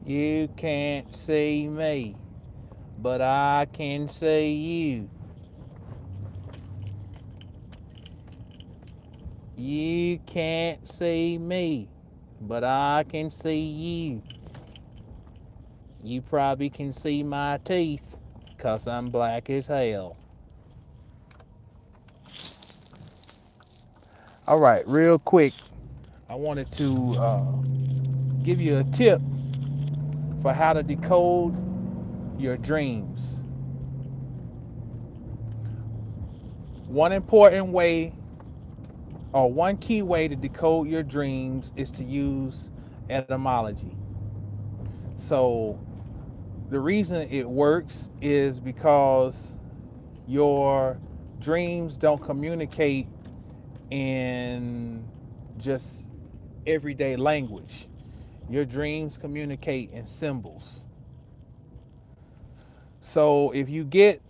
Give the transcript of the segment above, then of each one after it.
You can't see me, but I can see you. You can't see me, but I can see you. You probably can see my teeth, 'cause I'm black as hell. All right, real quick, I wanted to give you a tip for how to decode your dreams. One important way, or one key way to decode your dreams, is to use etymology. So, the reason it works is because your dreams don't communicate in just everyday language. Your dreams communicate in symbols. So if you get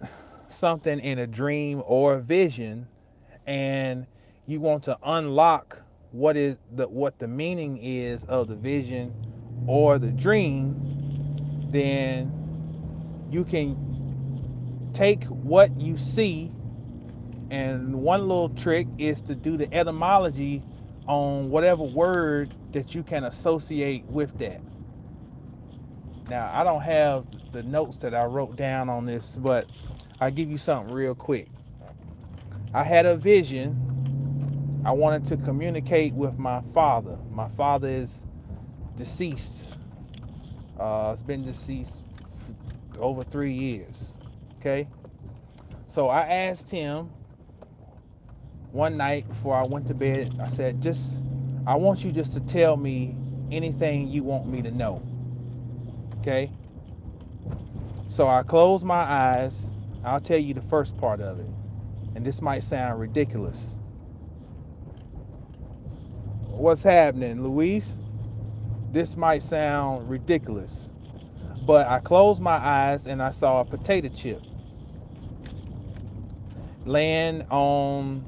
something in a dream or a vision and you want to unlock what the meaning is of the vision or the dream, then you can take what you see, and one little trick is to do the etymology on whatever word that you can associate with that. Now, I don't have the notes that I wrote down on this, but I'll give you something real quick. I had a vision. I wanted to communicate with my father. My father is deceased. It's been deceased for over 3 years. Okay? So I asked him one night before I went to bed, I said, I want you just to tell me anything you want me to know. Okay? So I closed my eyes. I'll tell you the first part of it. And this might sound ridiculous. What's happening, Luis? This might sound ridiculous. But I closed my eyes and I saw a potato chip laying on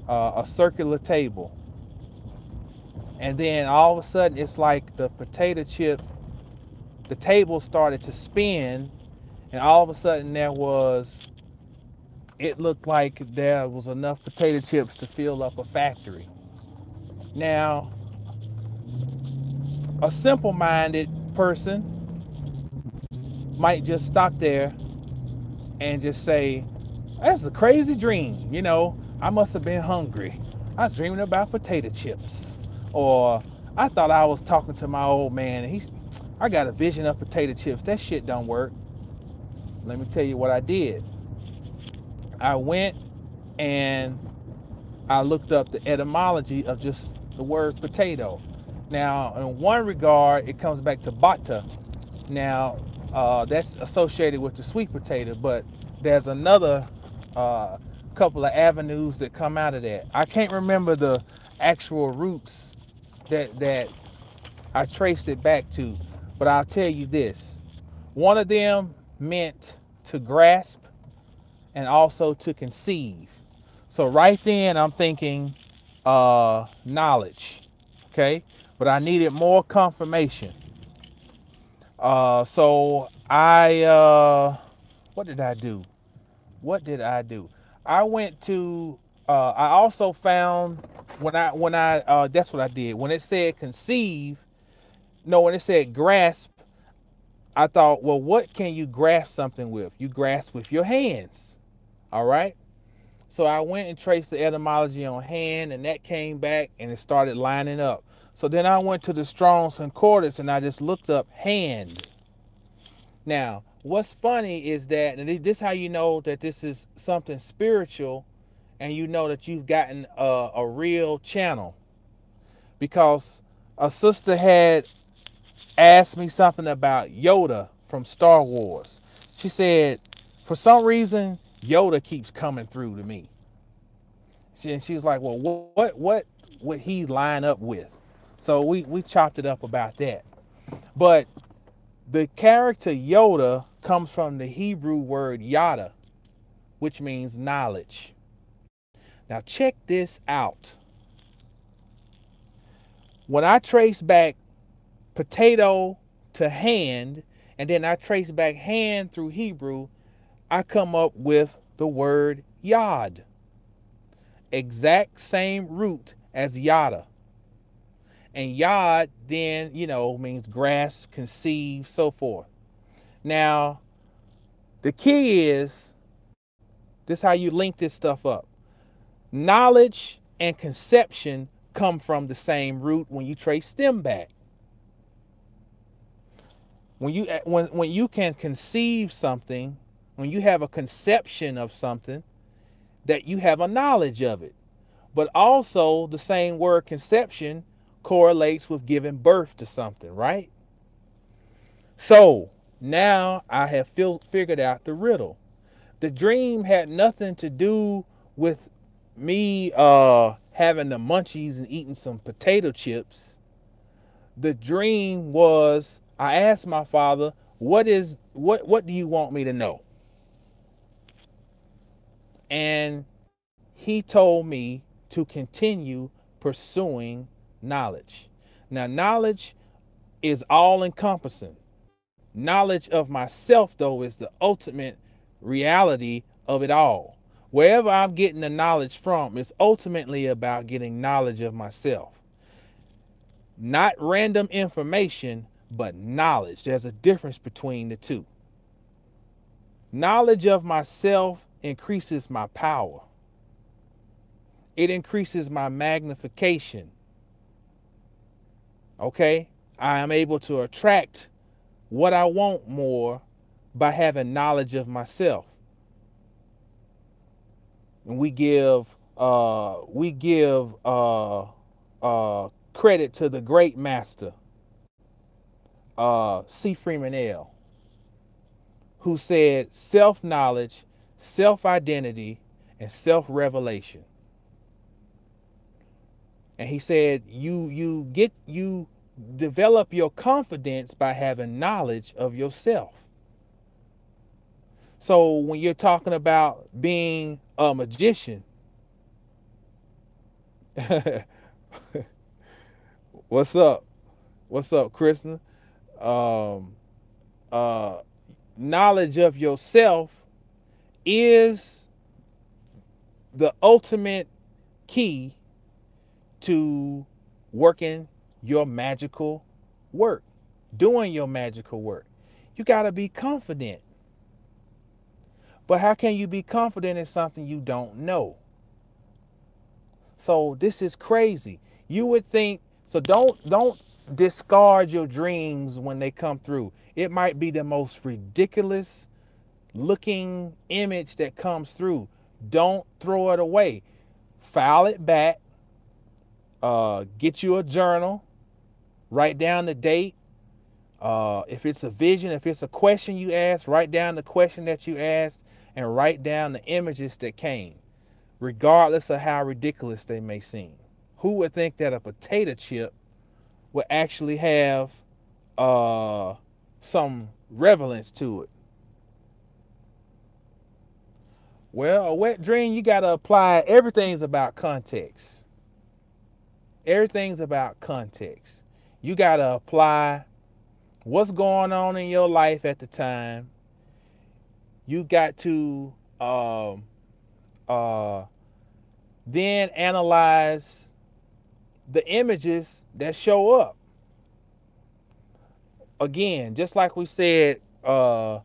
a circular table. And then all of a sudden, it's like the potato chip, the table started to spin, and all of a sudden it looked like there was enough potato chips to fill up a factory. Now, a simple-minded person might just stop there and just say, that's a crazy dream. I must have been hungry. I was dreaming about potato chips. Or I thought I was talking to my old man and I got a vision of potato chips. That shit don't work. Let me tell you what I did. I went and I looked up the etymology of just the word potato. Now, in one regard, it comes back to bata. Now, that's associated with the sweet potato, but there's another couple of avenues that come out of that. I can't remember the actual roots that I traced it back to, but I'll tell you this. One of them meant to grasp and also to conceive. So right then I'm thinking knowledge, okay? But I needed more confirmation. So what did I do? I went to, I also found that's what I did. When it said conceive, no, when it said grasp, I thought, well, what can you grasp something with? You grasp with your hands, all right? So I went and traced the etymology on hand, and that came back, and it started lining up. So then I went to the Strong's Concordance, and I just looked up hand. Now, what's funny is that, and this is how you know that this is something spiritual, and you know that you've gotten a real channel, because a sister had asked me something about Yoda from Star Wars. She said, for some reason, Yoda keeps coming through to me. She was like, well, what would he line up with? So we chopped it up about that. But the character Yoda comes from the Hebrew word yada, which means knowledge. Now check this out. When I trace back potato to hand, and then I trace back hand through Hebrew, I come up with the word yod. Exact same root as yada. And yod then, means grasp, conceive, so forth. Now, the key is, this is how you link this stuff up. Knowledge and conception come from the same root when you trace them back. When you can conceive something, when you have a conception of something, that you have a knowledge of it. But also the same word conception correlates with giving birth to something, right? So now I have figured out the riddle. The dream had nothing to do with me having the munchies and eating some potato chips. The dream was, I asked my father, what do you want me to know? And he told me to continue pursuing knowledge. Now, knowledge is all encompassing. Knowledge of myself, though, is the ultimate reality of it all. Wherever I'm getting the knowledge from, it's ultimately about getting knowledge of myself. Not random information, but knowledge. There's a difference between the two. Knowledge of myself increases my power. It increases my magnification. Okay? I am able to attract what I want more by having knowledge of myself. And we give credit to the great master, C. Freeman L., who said self-knowledge, self-identity, and self-revelation. And he said you develop your confidence by having knowledge of yourself. So when you're talking about being a magician, what's up? What's up, Krishna? Knowledge of yourself is the ultimate key to working your magical work, doing your magical work. You got to be confident. But how can you be confident in something you don't know? So this is crazy. You would think, so don't discard your dreams when they come through. It might be the most ridiculous looking image that comes through. Don't throw it away. File it back. Get you a journal. Write down the date. If it's a vision, if it's a question you asked, write down the question that you asked and write down the images that came, regardless of how ridiculous they may seem. Who would think that a potato chip would actually have some relevance to it? Well, a wet dream, you got to apply. Everything's about context. Everything's about context. You got to apply what's going on in your life at the time. You got to then analyze the images that show up. Again, just like we said, the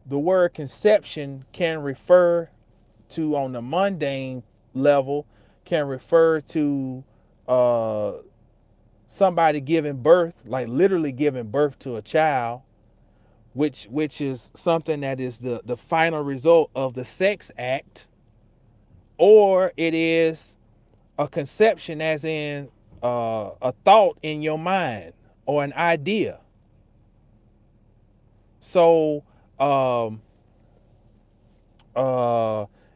word conception can refer to, on the mundane level, can refer to somebody giving birth, like literally giving birth to a child, which is something that is the final result of the sex act, or it is a conception as in a thought in your mind or an idea. So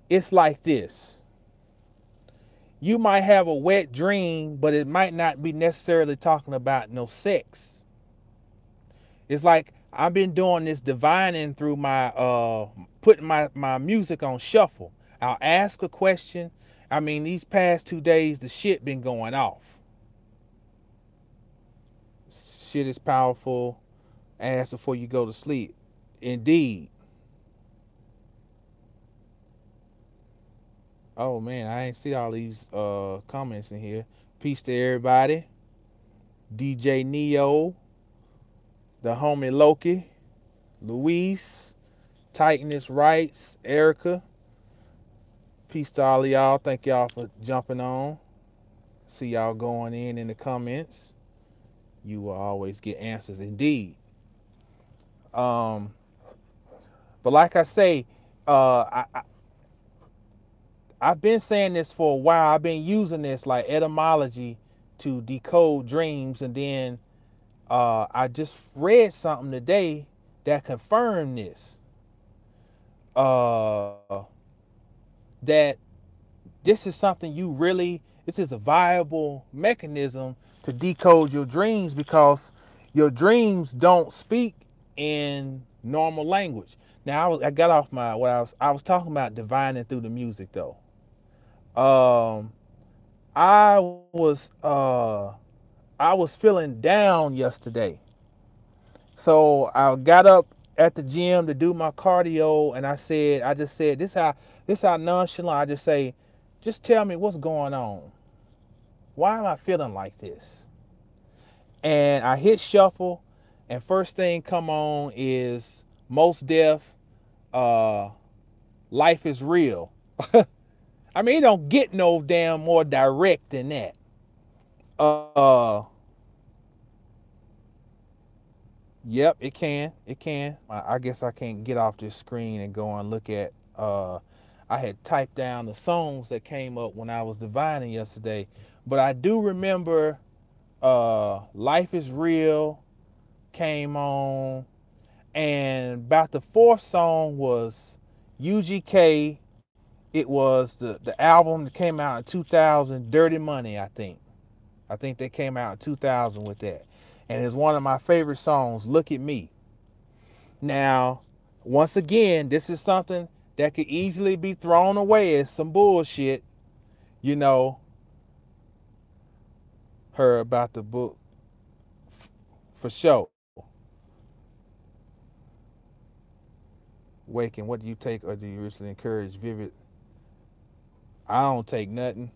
it's like this. You might have a wet dream, but it might not be necessarily talking about no sex. It's like I've been doing this divining through my putting my music on shuffle. I'll ask a question. I mean, these past 2 days, the shit been going off. shit is powerful. Ask before you go to sleep. Indeed. Oh man, I ain't see all these comments in here. Peace to everybody. DJ Neo, the homie Loki, Luis, Titaness Rights, Erica. Peace to all of y'all. Thank y'all for jumping on. See y'all going in the comments. You will always get answers indeed. Um, but like I say, I've been saying this for a while. I've been using this like etymology to decode dreams, and then I just read something today that confirmed this. That this is something this is a viable mechanism to decode your dreams, because your dreams don't speak in normal language. Now I got off my I was talking about divining through the music though. I was feeling down yesterday. So I got up at the gym to do my cardio, and I just said this how nonchalant I just say, just tell me what's going on. Why am I feeling like this? And I hit shuffle, and first thing come on is Most Def, Life is Real. I mean, it don't get no damn more direct than that. Yep, it can. It can. I guess I can't get off this screen and go and look at. I had typed down the songs that came up when I was divining yesterday, but I do remember Life is Real came on, and about the fourth song was UGK. It was the album that came out in 2000, Dirty Money, I think. I think they came out in 2000 with that. And it's one of my favorite songs, Look at Me. Now, once again, this is something that could easily be thrown away as some bullshit. You know, her about the book for sure. Waking, what do you take, or do you recently encourage vivid? I don't take nothing.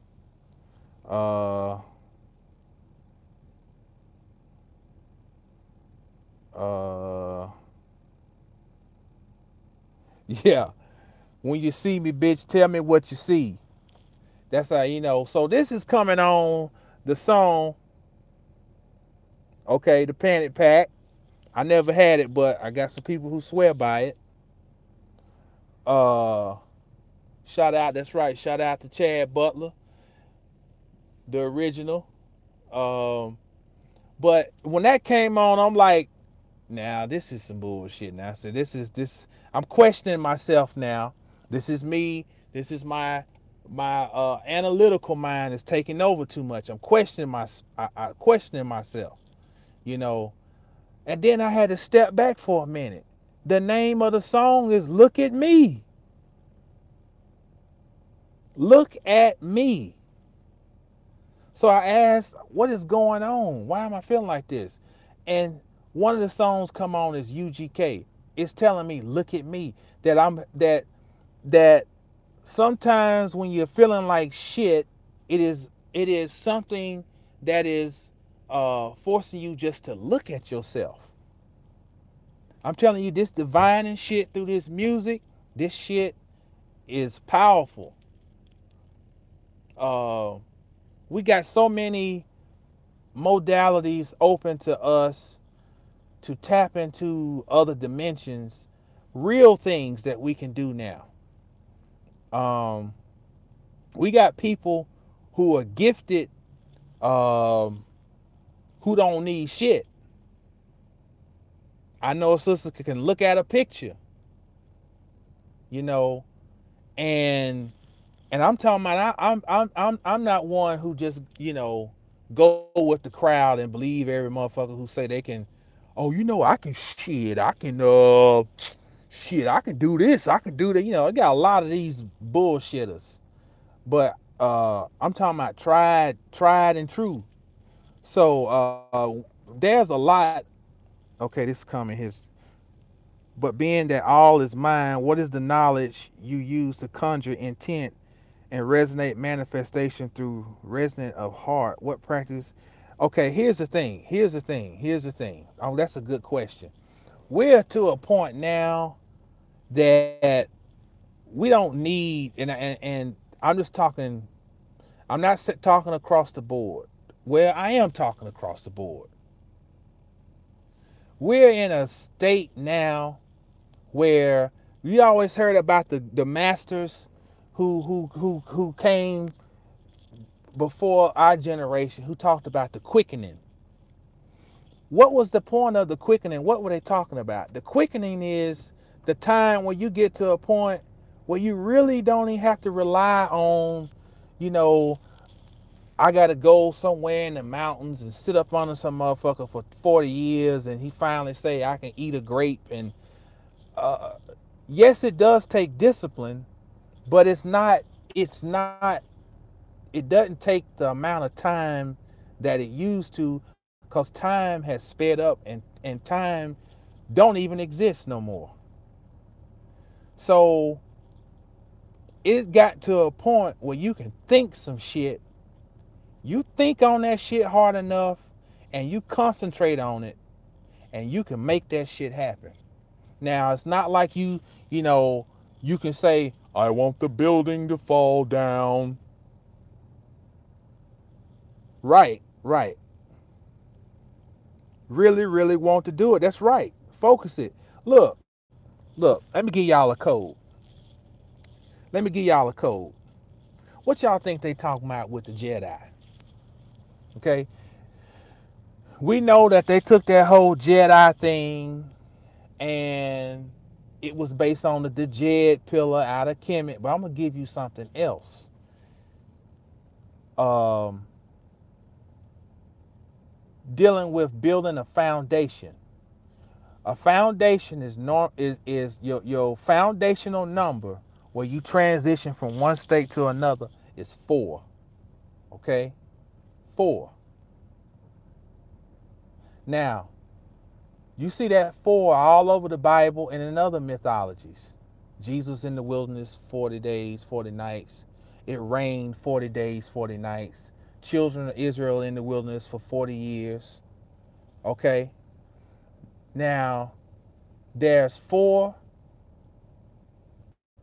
Yeah. When you see me, bitch, tell me what you see. That's how you know. So this is coming on the song. Okay, the Panic Pack. I never had it, but I got some people who swear by it. Shout out, that's right. Shout out to Chad Butler, the original. But when that came on, I'm like, now this is some bullshit. Now I said, this. I'm questioning myself now. This is me. This is my analytical mind is taking over too much. I'm questioning questioning myself, you know. And then I had to step back for a minute. The name of the song is Look at Me. Look at me. So I asked, what is going on? Why am I feeling like this? And one of the songs come on is UGK. It's telling me, look at me. That sometimes when you're feeling like shit, it is something that is forcing you just to look at yourself. I'm telling you, this divining shit through this music, this shit is powerful. We got so many modalities open to us to tap into other dimensions, real things that we can do now. We got people who are gifted, who don't need shit. I know a sister can look at a picture, you know, and I'm talking about I'm not one who just, you know, go with the crowd and believe every motherfucker who say they can, oh, you know, I can I can do this, I can do that. You know, I got a lot of these bullshitters. But I'm talking about tried and true. So there's a lot. Okay, this is coming his. But being that all is mind, what is the knowledge you use to conjure intent and resonate manifestation through resonant of heart? What practice? Okay, here's the thing. Here's the thing. Oh, that's a good question. We're to a point now that we don't need, and I'm just talking. I'm not talking across the board. Well, I am talking across the board. We're in a state now where we always heard about the masters who came before our generation, who talked about the quickening. What was the point of the quickening? What were they talking about? The quickening is the time when you get to a point where you really don't even have to rely on, you know, I gotta go somewhere in the mountains and sit up under some motherfucker for 40 years and he finally say I can eat a grape. And yes, it does take discipline, but it doesn't take the amount of time that it used to, because time has sped up and time don't even exist no more. So it got to a point where you can think some shit. You think on that shit hard enough and you concentrate on it and you can make that shit happen. Now, it's not like you know, you can say, I want the building to fall down. Right, right. Really, really want to do it. That's right. Focus it. Look, let me give y'all a code. Let me give y'all a code. What y'all think they talking about with the Jedi? Okay? We know that they took that whole Jedi thing and it was based on the Jed pillar out of Kemet, but I'm going to give you something else. Dealing with building a foundation. A foundation is your foundational number where you transition from one state to another is 4. Okay? 4. Now, you see that 4 all over the Bible and in other mythologies. Jesus in the wilderness 40 days, 40 nights. It rained 40 days, 40 nights. Children of Israel in the wilderness for 40 years. Okay? Now, there's 4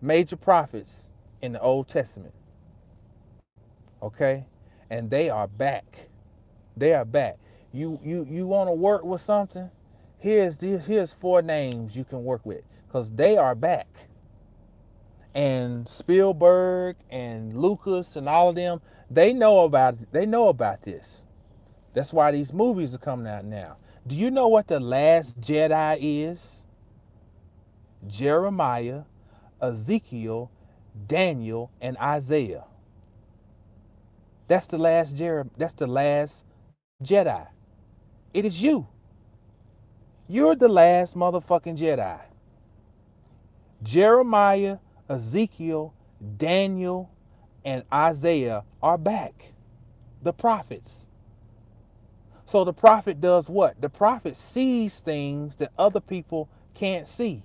major prophets in the Old Testament. Okay? And they are back. They are back. You want to work with something? Here's 4 names you can work with, because they are back. And Spielberg and Lucas and all of them, they know about it. They know about this. That's why these movies are coming out now. Do you know what the last Jedi is? Jeremiah, Ezekiel, Daniel, and Isaiah. That's the last Jedi. It is you. You're the last motherfucking Jedi. Jeremiah, Ezekiel, Daniel, and Isaiah are back. The prophets. So the prophet does what? The prophet sees things that other people can't see.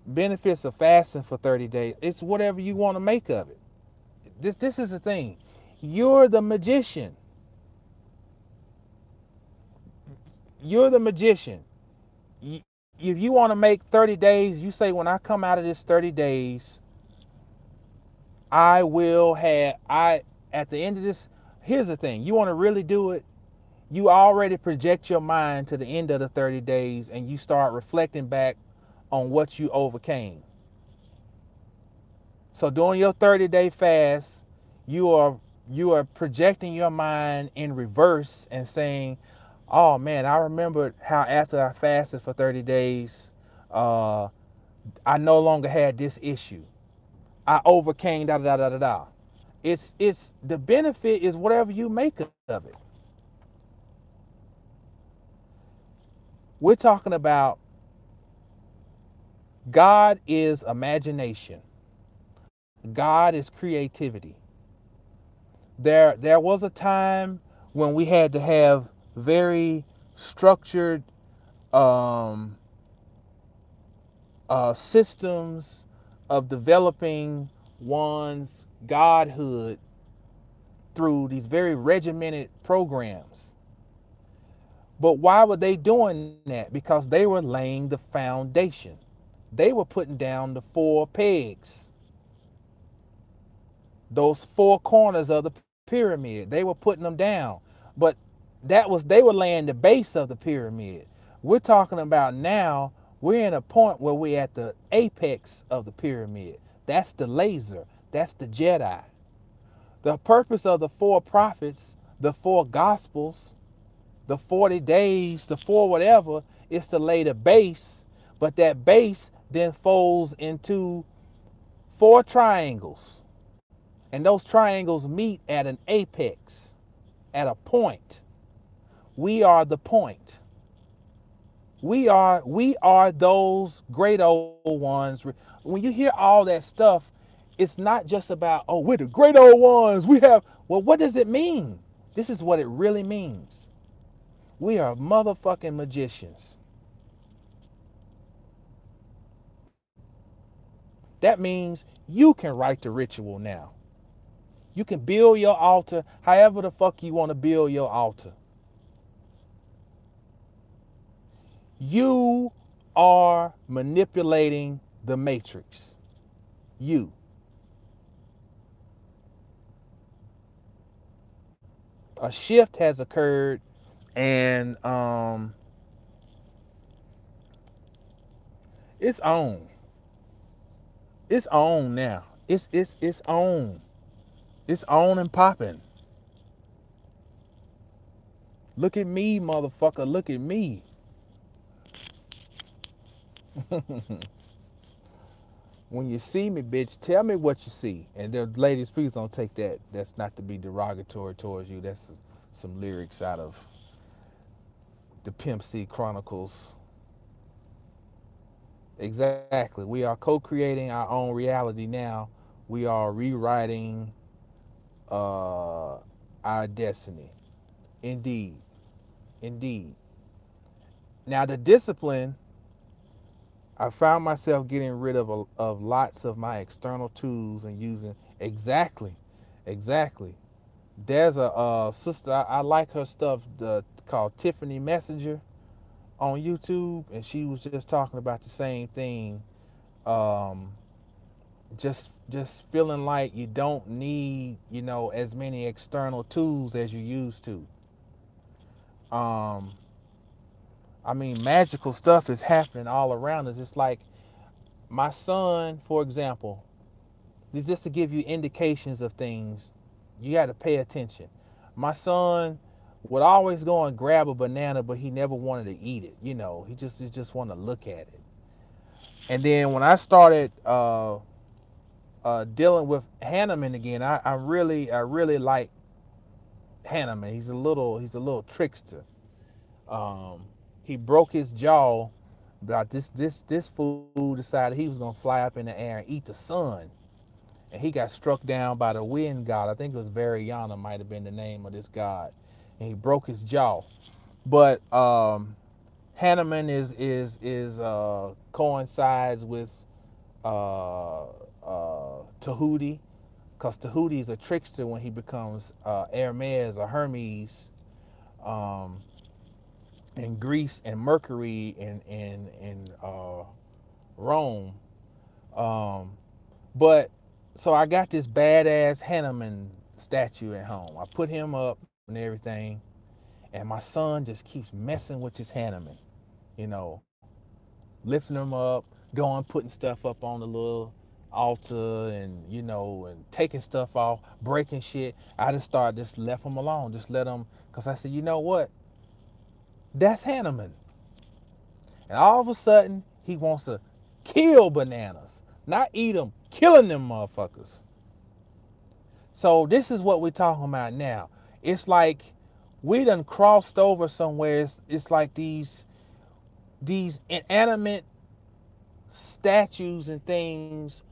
Benefits of fasting for 30 days. It's whatever you want to make of it. This is the thing. You're the magician. You're the magician. If you want to make 30 days, you say, when I come out of this 30 days, at the end of this, here's the thing. You want to really do it, you already project your mind to the end of the 30 days and you start reflecting back on what you overcame. So during your 30-day fast, you are projecting your mind in reverse and saying, oh man, I remembered how after I fasted for 30 days, I no longer had this issue. I overcame da da da da da. It's the benefit is whatever you make of it. We're talking about God is imagination. God is creativity. There was a time when we had to have very structured um, systems of developing one's godhood through these very regimented programs. But why were they doing that? Because they were laying the foundation. They were putting down the four pegs, those four corners of the pyramid. They were putting them down. But they were laying the base of the pyramid. We're talking about now, we're in a point where we're at the apex of the pyramid. That's the laser. That's the Jedi. The purpose of the four prophets, the four gospels, the 40 days, the four whatever, is to lay the base, but that base then folds into four triangles. And those triangles meet at an apex, at a point. We are the point. We are those great old ones. When you hear all that stuff, it's not just about, oh, we're the great old ones. Well, what does it mean? This is what it really means. We are motherfucking magicians. That means you can write the ritual now. You can build your altar however the fuck you want to build your altar. You are manipulating the matrix. You. A shift has occurred, and it's on. It's on now. It's on. It's on and popping. Look at me, motherfucker. Look at me. When you see me, bitch, tell me what you see. And the ladies, please don't take that. That's not to be derogatory towards you. That's some lyrics out of the Pimp C Chronicles. Exactly. We are co-creating our own reality now. We are rewriting our destiny. Indeed. Indeed. Now the discipline, I found myself getting rid of lots of my external tools and using exactly. There's a sister, I like her stuff, called Tiffany Messenger on YouTube, and she was just talking about the same thing. Um, just feeling like you don't need, as many external tools as you used to. Um, I mean, magical stuff is happening all around us. It's like my son, for example, just to give you indications of things, you got to pay attention. My son would always go and grab a banana, but he never wanted to eat it. He just wanted to look at it. And then when I started dealing with Hanneman again, I really like Hanneman. He's a little trickster. He broke his jaw about this fool decided he was gonna fly up in the air and eat the sun, and he got struck down by the wind god. I think it was Variana, might have been the name of this god, and he broke his jaw. But Hanneman is coincides with Tahuti, because Tahuti is a trickster when he becomes Hermes or Hermes. In Greece, and Mercury in Rome. But so I got this badass Hanneman statue at home. I put him up and everything, and my son just keeps messing with his Hanneman, you know, lifting him up, going, putting stuff up on the little altar, and and taking stuff off, breaking shit. I just left him alone, just let him, because I said, you know what? That's Hanneman. And all of a sudden, he wants to kill bananas. Not eat them, killing them motherfuckers. So this is what we're talking about now. It's like we done crossed over somewhere. It's like these inanimate statues and things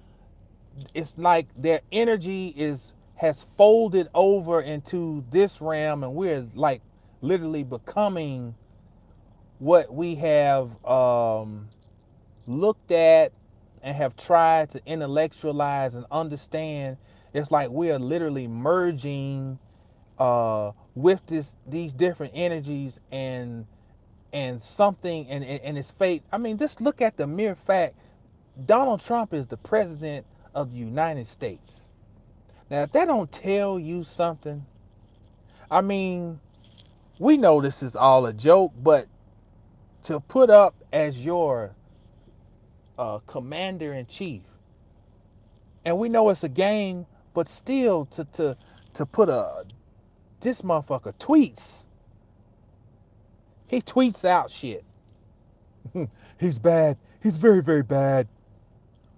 it's like their energy has folded over into this realm, and we're like literally becoming what we have looked at and have tried to intellectualize and understand. It's like we are literally merging with these different energies, and something, and its fate. I mean, just look at the mere fact Donald Trump is the president of the United States. Now, if that don't tell you something, I mean, we know this is all a joke, but to put up as your commander in chief, and we know it's a game, but still to put this motherfucker tweets. He tweets out shit. He's bad. He's very, very bad.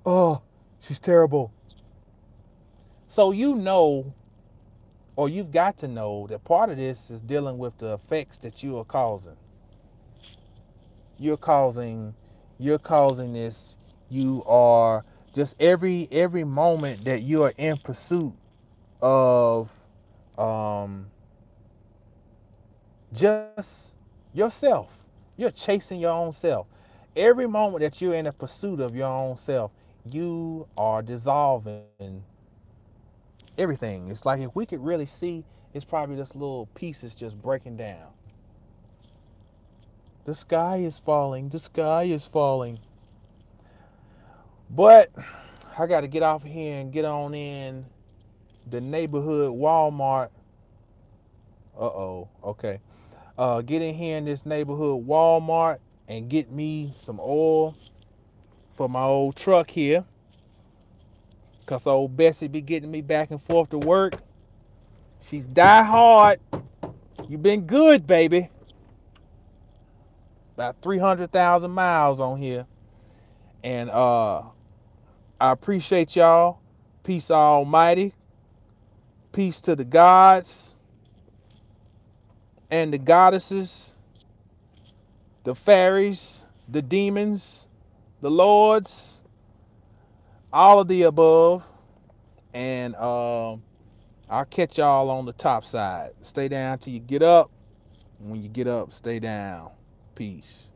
Oh, she's terrible. So you know, or you've got to know, that part of this is dealing with the effects that you are causing. You're causing this. You are just every moment that you are in pursuit of just yourself. You're chasing your own self. Every moment that you're in a pursuit of your own self, you are dissolving everything. It's like if we could really see, it's probably just little pieces just breaking down. The sky is falling. The sky is falling. But I got to get off here and get on in the neighborhood Walmart. Okay. Get in here in this neighborhood Walmart and get me some oil for my old truck here. Because old Bessie be getting me back and forth to work. She's die hard. You been good, baby. About 300,000 miles on here. And I appreciate y'all. Peace almighty. Peace to the gods and the goddesses, the fairies, the demons, the lords, all of the above. And I'll catch y'all on the top side. Stay down till you get up. When you get up, stay down. Peace.